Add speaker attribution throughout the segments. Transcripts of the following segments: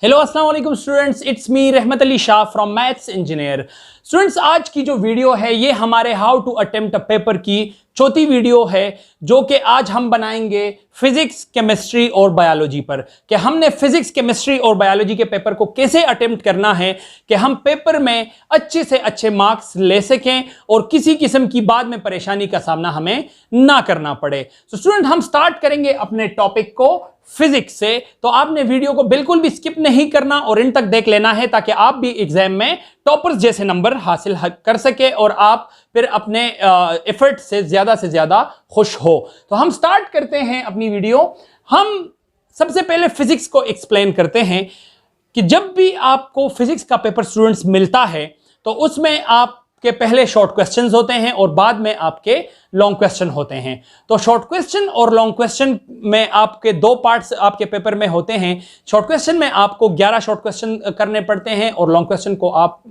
Speaker 1: Hello अस्सलाम वालेकुम students, it's me Rahmat Ali Shah from maths engineer. Students, आज की जो वीडियो है ये हमारे how to attempt a paper की चौथी वीडियो है, जो कि आज हम बनाएंगे फिजिक्स, केमिस्ट्री और बायोलॉजी पर। कि हमने फिजिक्स, केमिस्ट्री और बायोलॉजी के पेपर को कैसे अटेम्प्ट करना है कि हम पेपर में अच्छे से अच्छे मार्क्स ले सकें और किसी किस्म की बाद में परेशानी का सामना हमें ना करना पड़े। तो स्टूडेंट, हम स्टार्ट करेंगे अपने टॉपिक को फिजिक्स से। तो आपने वीडियो को बिल्कुल भी स्किप नहीं करना और इन तक देख लेना है, ताकि आप भी एग्जाम में टॉपर्स जैसे नंबर हासिल कर सके और आप फिर अपने एफर्ट से ज्यादा खुश हो। तो हम स्टार्ट करते हैं अपनी वीडियो। हम सबसे पहले फिजिक्स को एक्सप्लेन करते हैं कि जब भी आपको फिजिक्स का पेपर स्टूडेंट्स मिलता है तो उसमें आपके पहले शॉर्ट क्वेश्चंस होते हैं और बाद में आपके लॉन्ग क्वेश्चन होते हैं। तो शॉर्ट क्वेश्चन और लॉन्ग क्वेश्चन में आपके दो पार्ट्स आपके पेपर में होते हैं। शॉर्ट क्वेश्चन में आपको 11 शॉर्ट क्वेश्चन करने पड़ते हैं और लॉन्ग क्वेश्चन को आप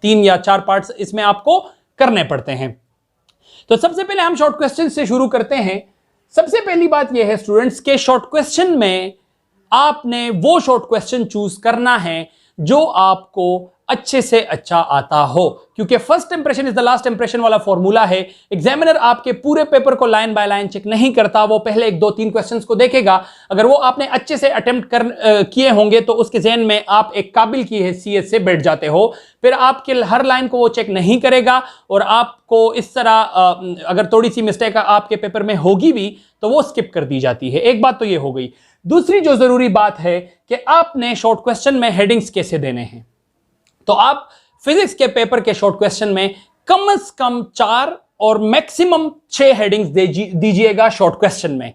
Speaker 1: 3 या 4 पार्ट्स इसमें आपको करने पड़ते हैं। तो सबसे पहले हम शॉर्ट क्वेश्चन से शुरू करते हैं। सबसे पहली बात यह है स्टूडेंट्स के शॉर्ट क्वेश्चन में आपने वो शॉर्ट क्वेश्चन चूज करना है जो आपको अच्छे से अच्छा आता हो, क्योंकि first impression is the last impression वाला फॉर्मूला है। एग्जामिनर आपके पूरे पेपर को लाइन बाय लाइन चेक नहीं करता, वो पहले 1, 2, 3 क्वेश्चंस को देखेगा। अगर वो आपने अच्छे से अटेम्प्ट किए होंगे तो उसके ज़हन में आप एक काबिल की हैसियत से बैठ जाते हो। फिर आपके हर लाइन को वो चेक नहीं करेगा और आपको इस तरह अगर थोड़ी सी मिस्टेक आपके पेपर में होगी भी तो वो स्किप कर दी जाती है। एक बात तो ये हो गई। दूसरी जो जरूरी बात है कि आपने शॉर्ट क्वेश्चन में हेडिंग्स कैसे देने हैं। तो आप फिजिक्स के पेपर के शॉर्ट क्वेश्चन में कम से कम 4 और मैक्सिमम 6 हेडिंग्स दीजिएगा शॉर्ट क्वेश्चन में।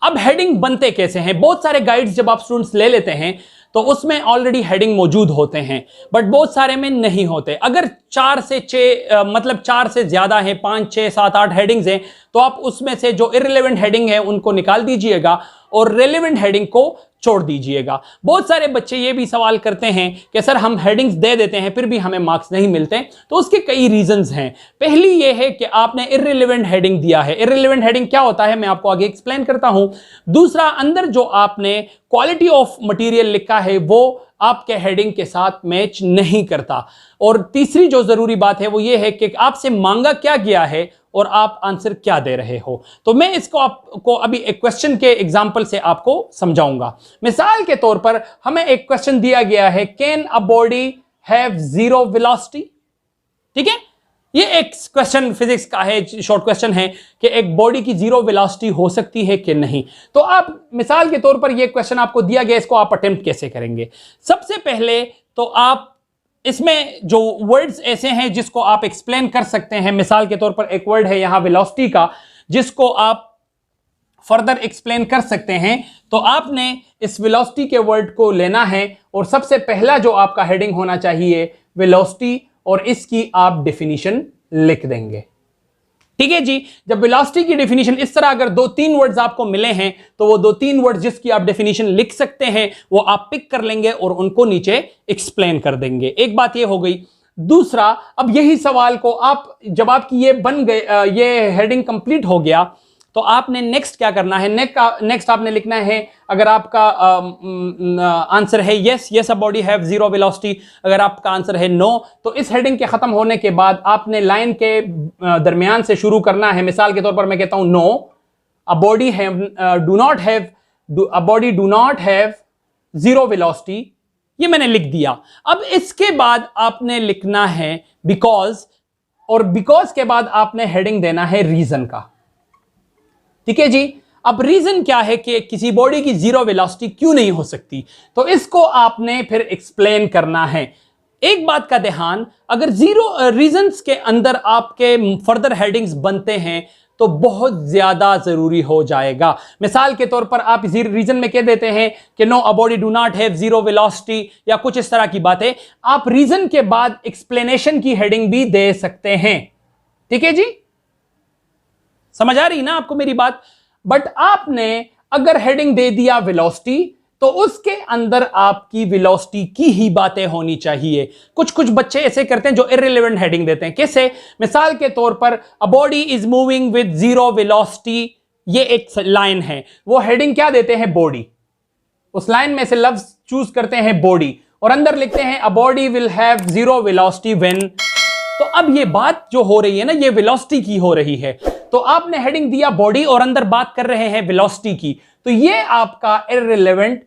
Speaker 1: अब हेडिंग बनते कैसे हैं? बहुत सारे गाइड्स जब आप स्टूडेंट्स ले लेते हैं तो उसमें ऑलरेडी हेडिंग मौजूद होते हैं, बट बहुत सारे में नहीं होते। अगर 4 से 6 मतलब 4 से ज्यादा है, 5, 6, 7, 8 हेडिंग्स हैं, तो आप उसमें से जो इररिलेवेंट हेडिंग है उनको निकाल दीजिएगा और रेलेवेंट हेडिंग को छोड़ दीजिएगा। बहुत सारे बच्चे ये भी सवाल करते हैं कि सर हम हेडिंग्स दे देते हैं फिर भी हमें मार्क्स नहीं मिलते। तो उसके कई रीजंस हैं। पहली ये है कि आपने इररिलेवेंट हेडिंग दिया है। इररिलेवेंट हेडिंग क्या होता है मैं आपको आगे एक्सप्लेन करता हूं। दूसरा, अंदर जो आपने क्वालिटी ऑफ मटेरियल लिखा है वो आपके हेडिंग के साथ मैच नहीं करता। और तीसरी जो जरूरी बात है वो ये है कि आपसे मांगा क्या गया है और आप आंसर क्या दे रहे हो। तो मैं इसको आपको अभी एक क्वेश्चन के एग्जांपल से आपको समझाऊंगा। मिसाल के तौर पर हमें एक क्वेश्चन दिया गया है, can a body have zero velocity. ठीक है, ये एक क्वेश्चन फिजिक्स का है, शॉर्ट क्वेश्चन है कि एक बॉडी की जीरो वेलोसिटी हो सकती है कि नहीं। तो आप मिसाल के तौर पर ये क्वेश्चन आपको दिया गया, इसको आप अटेम्प्ट कैसे करेंगे? सबसे पहले तो आप इसमें जो वर्ड्स ऐसे हैं जिसको आप एक्सप्लेन कर सकते हैं। मिसाल के तौर पर एक वर्ड है यहां वेलोसिटी का, जिसको आप फर्दर एक्सप्लेन कर सकते हैं। तो आपने इस वेलोसिटी के वर्ड को लेना है और सबसे पहला जो आपका हेडिंग होना चाहिए वेलोसिटी, और इसकी आप डेफिनेशन लिख देंगे। ठीक है जी। जब वेलोसिटी की डेफिनेशन इस तरह अगर 2-3 वर्ड्स आपको मिले हैं तो वो 2-3 वर्ड्स जिसकी आप डेफिनेशन लिख सकते हैं वो आप पिक कर लेंगे और उनको नीचे एक्सप्लेन कर देंगे। एक बात ये हो गई। दूसरा, अब यही सवाल को आप जब आपकी ये बन गए, ये हेडिंग कंप्लीट हो गया, तो आपने नेक्स्ट क्या करना है? नेक्स्ट आपने लिखना है, अगर आपका आंसर है yes a body have zero velocity, अगर आपका आंसर है नो, तो इस हेडिंग के खत्म होने के बाद आपने लाइन के दरमियान से शुरू करना है। मिसाल के तौर पर मैं कहता हूं no a body do not have zero velocity, ये मैंने लिख दिया। अब इसके बाद आपने लिखना है बिकॉज, और बिकॉज के बाद आपने हेडिंग देना है रीजन का। ठीक है जी। अब रीजन क्या है कि किसी बॉडी की जीरो वेलोसिटी क्यों नहीं हो सकती, तो इसको आपने फिर एक्सप्लेन करना है। एक बात का ध्यान, अगर जीरो रीजंस के अंदर आपके फर्दर हेडिंग्स बनते हैं तो बहुत ज्यादा जरूरी हो जाएगा। मिसाल के तौर पर आप रीजन में कह देते हैं कि no a body do not have zero velocity या कुछ इस तरह की बातें, आप रीजन के बाद एक्सप्लेनेशन की हेडिंग भी दे सकते हैं। ठीक है जी, समझ आ रही ना आपको मेरी बात? बट आपने अगर हेडिंग दे दिया वेलोसिटी तो उसके अंदर आपकी वेलोसिटी की ही बातें होनी चाहिए। कुछ बच्चे ऐसे करते हैं जो इररिलेवेंट हेडिंग देते हैं। कैसे? मिसाल के तौर पर a body is moving with zero velocity, ये एक लाइन है, वो हेडिंग क्या देते हैं? बॉडी। उस लाइन में से लफ्ज चूज करते हैं बॉडी और अंदर लिखते हैं a body will have zero velocity when. तो अब ये बात जो हो रही है ना, ये वेलोसिटी की हो रही है। तो आपने हेडिंग दिया बॉडी और अंदर बात कर रहे हैं वेलोसिटी की, तो ये आपका इररिलेवेंट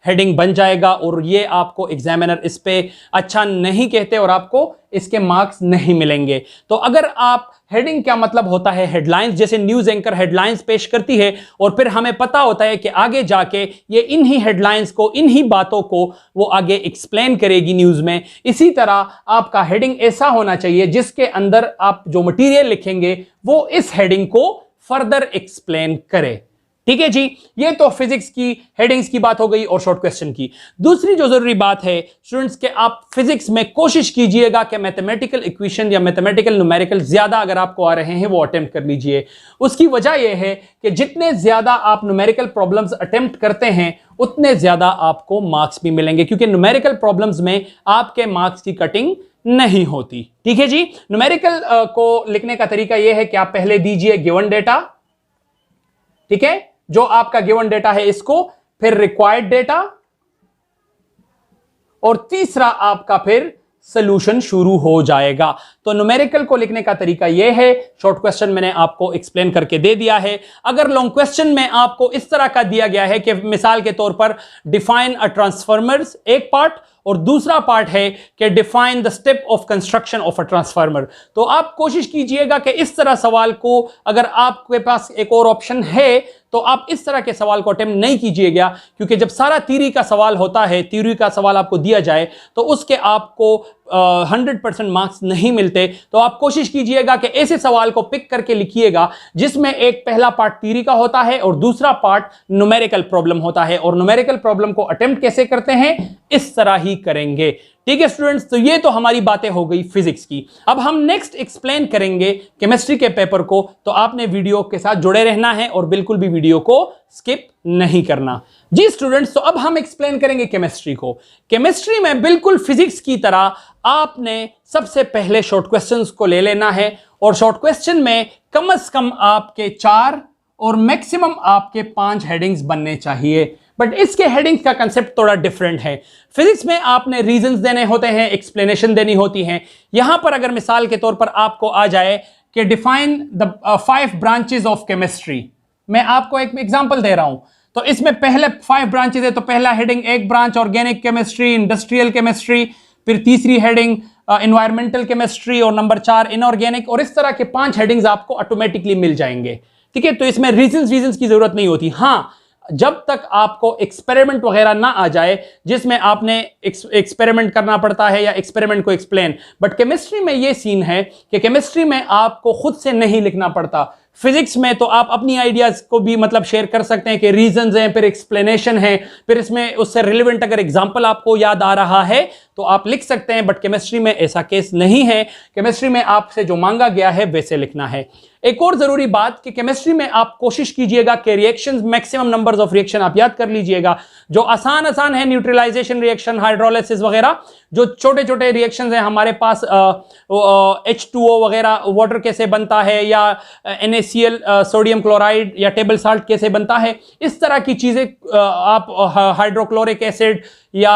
Speaker 1: हेडिंग बन जाएगा और ये आपको एग्जामिनर इस पे अच्छा नहीं कहते और आपको इसके मार्क्स नहीं मिलेंगे। तो अगर आप हेडिंग क्या मतलब होता है, हेडलाइंस, जैसे न्यूज एंकर हेडलाइंस पेश करती है और फिर हमें पता होता है कि आगे जाके ये इन्हीं हेडलाइंस को, इन्हीं बातों को वो आगे एक्सप्लेन करेगी न्यूज में। इसी तरह आपका हेडिंग ऐसा होना चाहिए जिसके अंदर आप जो मटेरियल लिखेंगे वो इस हेडिंग को फर्दर एक्सप्लेन करे। ठीक है जी, ये तो फिजिक्स की हेडिंग्स की बात हो गई और शॉर्ट क्वेश्चन की। दूसरी जो जरूरी बात है स्टूडेंट्स के, आप फिजिक्स में कोशिश कीजिएगा कि मैथमेटिकल इक्वेशन या मैथमेटिकल न्यूमेरिकल ज्यादा अगर आपको आ रहे हैं वो अटेम्प्ट कर लीजिए। उसकी वजह यह है कि जितने ज्यादा आप न्यूमेरिकल प्रॉब्लम्स अटेम्प्ट करते हैं उतने ज्यादा आपको मार्क्स भी मिलेंगे, क्योंकि न्यूमेरिकल प्रॉब्लम्स में आपके मार्क्स की कटिंग नहीं होती। ठीक है जी, न्यूमेरिकल को लिखने का तरीका यह है कि आप पहले दीजिए गिवन डेटा, ठीक है, जो आपका गिवन डेटा है इसको, फिर रिक्वायर्ड डेटा और तीसरा आपका फिर सॉल्यूशन शुरू हो जाएगा। तो न्यूमेरिकल को लिखने का तरीका यह है, शॉर्ट क्वेश्चन मैंने आपको एक्सप्लेन करके दे दिया है। अगर लॉन्ग क्वेश्चन में आपको इस तरह का दिया गया है कि मिसाल के तौर पर डिफाइन अ ट्रांसफार्मर्स एक पार्ट और दूसरा पार्ट है कि define the step of construction of a transformer, तो आप कोशिश कीजिएगा कि इस तरह सवाल को, अगर आपके पास एक और ऑप्शन है तो आप इस तरह के सवाल को अटेम्प्ट नहीं कीजिएगा, क्योंकि जब सारा थ्योरी का सवाल होता है, थ्योरी का सवाल आपको दिया जाए तो उसके आपको 100% मार्क्स नहीं मिलते। तो आप कोशिश कीजिएगा कि ऐसे सवाल को पिक करके लिखिएगा जिसमें एक पहला पार्ट थ्योरी का होता है और दूसरा पार्ट न्यूमेरिकल प्रॉब्लम होता है। और न्यूमेरिकल प्रॉब्लम को अटेम्प्ट कैसे करते हैं, इस तरह ही करेंगे। ठीक है स्टूडेंट्स, तो ये तो हमारी बातें हो गई फिजिक्स की। अब हम नेक्स्ट एक्सप्लेन करेंगे केमिस्ट्री के पेपर को, तो आपने वीडियो के साथ जुड़े रहना है और बिल्कुल भी वीडियो को स्किप नहीं करना। जी स्टूडेंट्स, तो अब हम एक्सप्लेन करेंगे केमिस्ट्री को। केमिस्ट्री में बिल्कुल फिजिक्स की तरह आपने सबसे पहले शॉर्ट क्वेश्चंस को ले लेना है और शॉर्ट क्वेश्चन में कम से कम आपके 4 और मैक्सिमम आपके 5 हेडिंग्स बनने चाहिए। बट इसके हेडिंग्स का कंसेप्ट थोड़ा डिफरेंट है। फिजिक्स में आपने रीजंस देने होते हैं, एक्सप्लेनेशन देनी होती है। यहां पर अगर मिसाल के तौर पर आपको आ जाए कि define the 5 branches of chemistry, मैं आपको एक एग्जांपल दे रहा हूं, तो इसमें पहले 5 ब्रांचेस है। तो पहला हेडिंग एक branch organic chemistry, industrial chemistry, फिर तीसरी हेडिंग एनवायरमेंटल केमिस्ट्री और नंबर 4 इनऑर्गेनिक, और इस तरह के 5 हेडिंग्स आपको ऑटोमेटिकली मिल जाएंगे। ठीक है, तो इसमें रीजंस की जरूरत नहीं होती। हां, जब तक आपको एक्सपेरिमेंट वगैरह ना आ जाए जिसमें आपने एक्सपेरिमेंट करना पड़ता है या एक्सपेरिमेंट को एक्सप्लेन। बट केमिस्ट्री में यह सीन है कि केमिस्ट्री में आपको खुद से नहीं लिखना पड़ता। फिजिक्स में तो आप अपनी आइडियाज को भी मतलब शेयर कर सकते हैं कि रीजंस हैं, फिर एक्सप्लेनेशन है, फिर इसमें उससे रिलेवेंट अगर एग्जांपल आपको याद आ रहा है तो आप लिख सकते हैं। बट केमिस्ट्री में ऐसा केस नहीं है। केमिस्ट्री में आपसे जो मांगा गया है वैसे लिखना है। एक और जरूरी बात कि केमिस्ट्री में आप कोशिश कीजिएगा कि reactions, maximum numbers of reaction आप याद कर लीजिएगा। जो आसान है, न्यूट्रलाइजेशन रिएक्शन, हाइड्रोलिसिस वगैरह, जो छोटे छोटे रिएक्शंस हैं हमारे पास, H2O वगैरह वाटर कैसे बनता है, या NaCl सोडियम क्लोराइड या टेबल साल्ट कैसे बनता है, इस तरह की चीजें आप हाइड्रोक्लोरिक एसिड या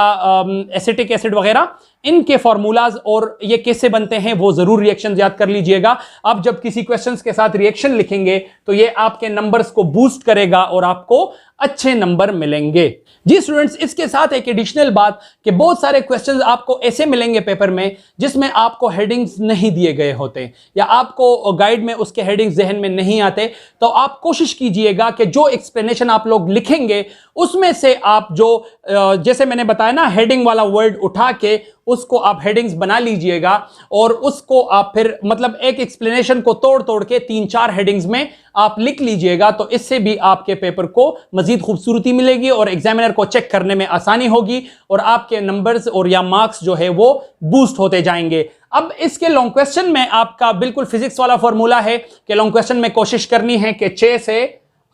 Speaker 1: एसिटिक एसिड वगैरह, इनके फॉर्मूलाज और ये कैसे बनते हैं वो जरूर रिएक्शंस याद कर लीजिएगा। आप जब किसी क्वेश्चंस के साथ रिएक्शन लिखेंगे तो ये आपके नंबर्स को बूस्ट करेगा और आपको अच्छे नंबर मिलेंगे। जी स्टूडेंट्स, इसके साथ एक एडिशनल बात कि बहुत सारे क्वेश्चंस आपको ऐसे मिलेंगे पेपर में जिसमें आपको हेडिंग्स नहीं दिए गए होते या आपको गाइड में उसके हेडिंग्स जहन में नहीं आते। तो आप कोशिश कीजिएगा कि जो एक्सप्लेनेशन आप लोग लिखेंगे उसमें से आप जो जैसे मैंने बताया ना, हेडिंग वाला वर्ड उठा के उसको आप हेडिंग्स बना लीजिएगा और उसको आप फिर मतलब एक एक्सप्लेनेशन को तोड़ तोड़ के 3-4 हेडिंग्स में आप लिख लीजिएगा। तो इससे भी आपके पेपर को मजीद खूबसूरती मिलेगी और एग्जामिनर को चेक करने में आसानी होगी और आपके नंबर्स और या मार्क्स जो है वो बूस्ट होते जाएंगे। अब इसके लॉन्ग क्वेश्चन में आपका बिल्कुल फिजिक्स वाला फॉर्मूला है कि लॉन्ग क्वेश्चन में कोशिश करनी है कि 6 से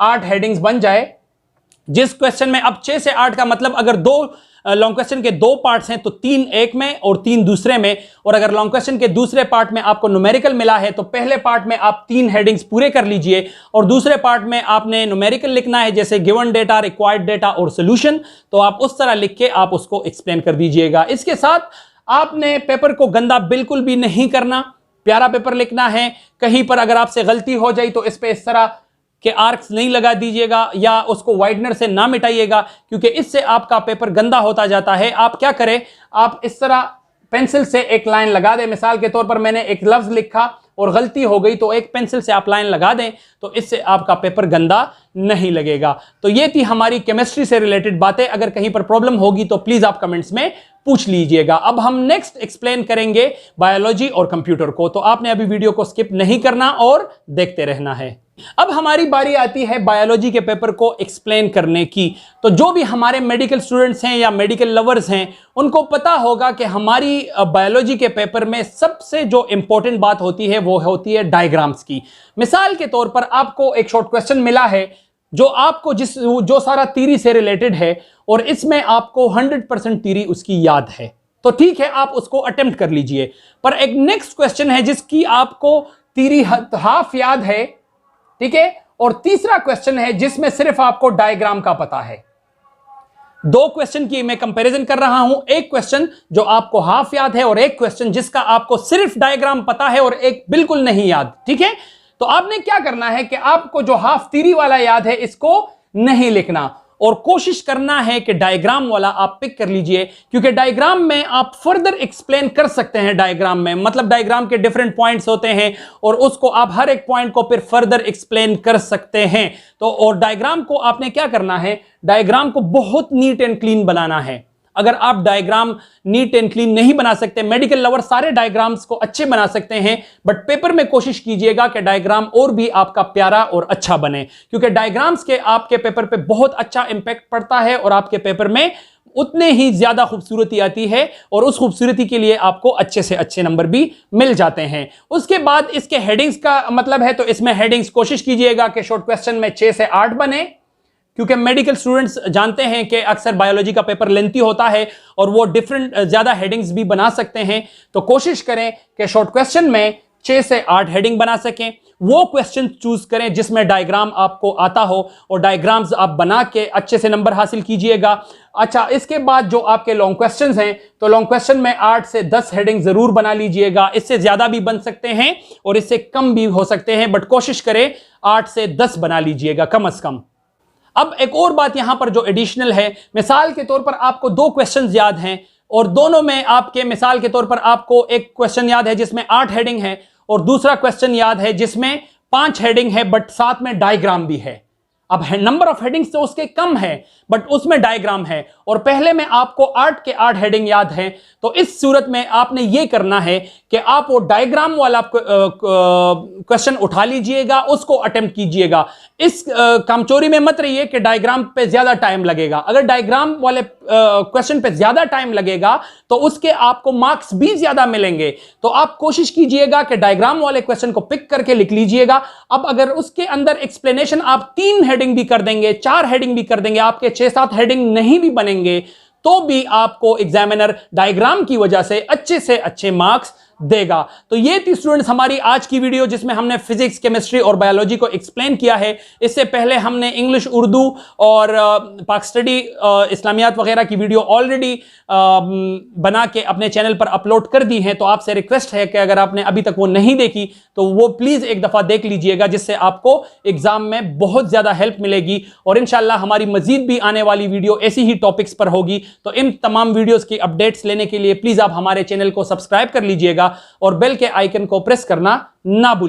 Speaker 1: 8 हेडिंग्स बन जाए। जिस क्वेश्चन में अब 6 से 8 का मतलब अगर 2 लॉन्ग क्वेश्चन के 2 पार्ट्स हैं तो 3 एक में और 3 दूसरे में, और अगर लॉन्ग क्वेश्चन के दूसरे पार्ट में आपको न्यूमेरिकल मिला है तो पहले पार्ट में आप 3 हेडिंग्स पूरे कर लीजिए और दूसरे पार्ट में आपने न्यूमेरिकल लिखना है, जैसे गिवन डेटा, रिक्वायर्ड डेटा और सोल्यूशन। तो आप उस तरह लिख के आप उसको एक्सप्लेन कर दीजिएगा। इसके साथ आपने पेपर को गंदा बिल्कुल भी नहीं करना, प्यारा पेपर लिखना है। कहीं पर अगर आपसे गलती हो जाए तो इस पे इस तरह के आर्क्स नहीं लगा दीजिएगा या उसको वाइटनर से ना मिटाइएगा, क्योंकि इससे आपका पेपर गंदा होता जाता है। आप क्या करें, आप इस तरह पेंसिल से एक लाइन लगा दें। मिसाल के तौर पर मैंने एक लफ्ज लिखा और गलती हो गई तो एक पेंसिल से आप लाइन लगा दें, तो इससे आपका पेपर गंदा नहीं लगेगा। तो ये थी हमारी केमिस्ट्री से रिलेटेड बातें। अगर कहीं पर प्रॉब्लम होगी तो प्लीज आप कमेंट्स में पूछ लीजिएगा। अब हम नेक्स्ट एक्सप्लेन करेंगे बायोलॉजी और कंप्यूटर को, तो आपने अभी वीडियो को स्किप नहीं करना और देखते रहना है। अब हमारी बारी आती है बायोलॉजी के पेपर को एक्सप्लेन करने की। तो जो भी हमारे मेडिकल स्टूडेंट्स हैं या मेडिकल लवर्स हैं, उनको पता होगा कि हमारी बायोलॉजी के पेपर में सबसे जो इंपॉर्टेंट बात होती है वो होती है डायग्राम्स की। मिसाल के तौर पर आपको एक शॉर्ट क्वेश्चन मिला है जो आपको जो सारा थ्योरी से रिलेटेड है और इसमें आपको 100% थ्योरी उसकी याद है, तो ठीक है, आप उसको अटेम्प्ट कर लीजिए। पर एक नेक्स्ट क्वेश्चन है जिसकी आपको थ्योरी हाफ याद है, ठीक है, और तीसरा क्वेश्चन है जिसमें सिर्फ आपको डायग्राम का पता है। 2 क्वेश्चन की मैं कंपैरिजन कर रहा हूं, एक क्वेश्चन जो आपको हाफ याद है और एक क्वेश्चन जिसका आपको सिर्फ डायग्राम पता है और एक बिल्कुल नहीं याद, ठीक है। तो आपने क्या करना है कि आपको जो हाफ थ्योरी वाला याद है इसको नहीं लिखना और कोशिश करना है कि डायग्राम वाला आप पिक कर लीजिए, क्योंकि डायग्राम में आप फर्दर एक्सप्लेन कर सकते हैं। डायग्राम में मतलब डायग्राम के डिफरेंट पॉइंट्स होते हैं और उसको आप हर एक पॉइंट को फिर फर्दर एक्सप्लेन कर सकते हैं। तो और डायग्राम को आपने क्या करना है, डायग्राम को बहुत नीट एंड क्लीन बनाना है। अगर आप डायग्राम नीट एंड क्लीन नहीं बना सकते, मेडिकल लवर सारे डायग्राम्स को अच्छे बना सकते हैं, बट पेपर में कोशिश कीजिएगा कि डायग्राम और भी आपका प्यारा और अच्छा बने, क्योंकि डायग्राम्स के आपके पेपर पे बहुत अच्छा इंपैक्ट पड़ता है और आपके पेपर में उतने ही ज्यादा खूबसूरती आती है और उस खूबसूरती के लिए आपको अच्छे से अच्छे नंबर भी मिल जाते हैं। उसके बाद इसके हेडिंग्स का मतलब है, तो इसमें हेडिंग्स कोशिश कीजिएगा कि शॉर्ट क्वेश्चन में 6 से 8 बने, क्योंकि मेडिकल स्टूडेंट्स जानते हैं कि अक्सर बायोलॉजी का पेपर लेंथी होता है और वो डिफरेंट ज्यादा हेडिंग्स भी बना सकते हैं। तो कोशिश करें कि शॉर्ट क्वेश्चन में 6 से 8 हेडिंग बना सकें। वो क्वेश्चन चूज करें जिसमें डायग्राम आपको आता हो और डायग्राम्स आप बना के अच्छे से नंबर हासिल कीजिएगा। अच्छा, इसके बाद जो आपके लॉन्ग क्वेश्चंस हैं, तो लॉन्ग क्वेश्चन में 8 से 10 हेडिंग जरूर बना लीजिएगा। इससे ज्यादा भी बन सकते हैं और इससे कम भी हो सकते हैं, बट कोशिश करें 8 से 10 बना लीजिएगा कम से कम। अब एक और बात यहां पर जो एडिशनल है, मिसाल के तौर पर आपको 2 क्वेश्चंस याद हैं और दोनों में आपके मिसाल के तौर पर आपको एक क्वेश्चन याद है जिसमें 8 हेडिंग है और दूसरा क्वेश्चन याद है जिसमें 5 हेडिंग है बट साथ में डायग्राम भी है। अब नंबर ऑफ हेडिंग्स तो उसके कम है बट उसमें डायग्राम है और पहले में आपको 8 के 8 हेडिंग याद है। तो इस सूरत में आपने ये करना है कि आप वो डायग्राम वाला क्वेश्चन उठा लीजिएगा, उसको अटेम्प्ट कीजिएगा। इस कामचोरी में मत रहिए कि डायग्राम पे ज्यादा टाइम लगेगा। अगर डायग्राम वाले क्वेश्चन पे ज्यादा टाइम लगेगा तो उसके आपको मार्क्स भी ज्यादा मिलेंगे। तो आप कोशिश कीजिएगा कि डायग्राम वाले क्वेश्चन को पिक करके लिख लीजिएगा। अब अगर उसके अंदर एक्सप्लेनेशन आप 3 हेडिंग भी कर देंगे, 4 हेडिंग भी कर देंगे, आपके 6-7 हेडिंग नहीं भी बनेंगे, तो भी आपको एग्जामिनर डायग्राम की वजह से अच्छे मार्क्स देगा। तो ये थी स्टूडेंट्स हमारी आज की वीडियो जिसमें हमने फिजिक्स, केमिस्ट्री और बायोलॉजी को एक्सप्लेन किया है। इससे पहले हमने इंग्लिश, उर्दू और पाक स्टडी, इस्लामियात वगैरह की वीडियो ऑलरेडी बना के अपने चैनल पर अपलोड कर दी है। तो आपसे रिक्वेस्ट है कि अगर आपने अभी तक वो नहीं देखी तो वो प्लीज एक दफा देख लीजिएगा, जिससे आपको एग्जाम में बहुत ज्यादा हेल्प मिलेगी। और इंशाल्लाह हमारी मजीद भी आने वाली वीडियो ऐसी ही टॉपिक्स पर होगी। तो इन तमाम वीडियोस की अपडेट्स लेने के लिए प्लीज आप हमारे चैनल को सब्सक्राइब कर लीजिएगा और बेल के आइकन को प्रेस करना ना भूलिए।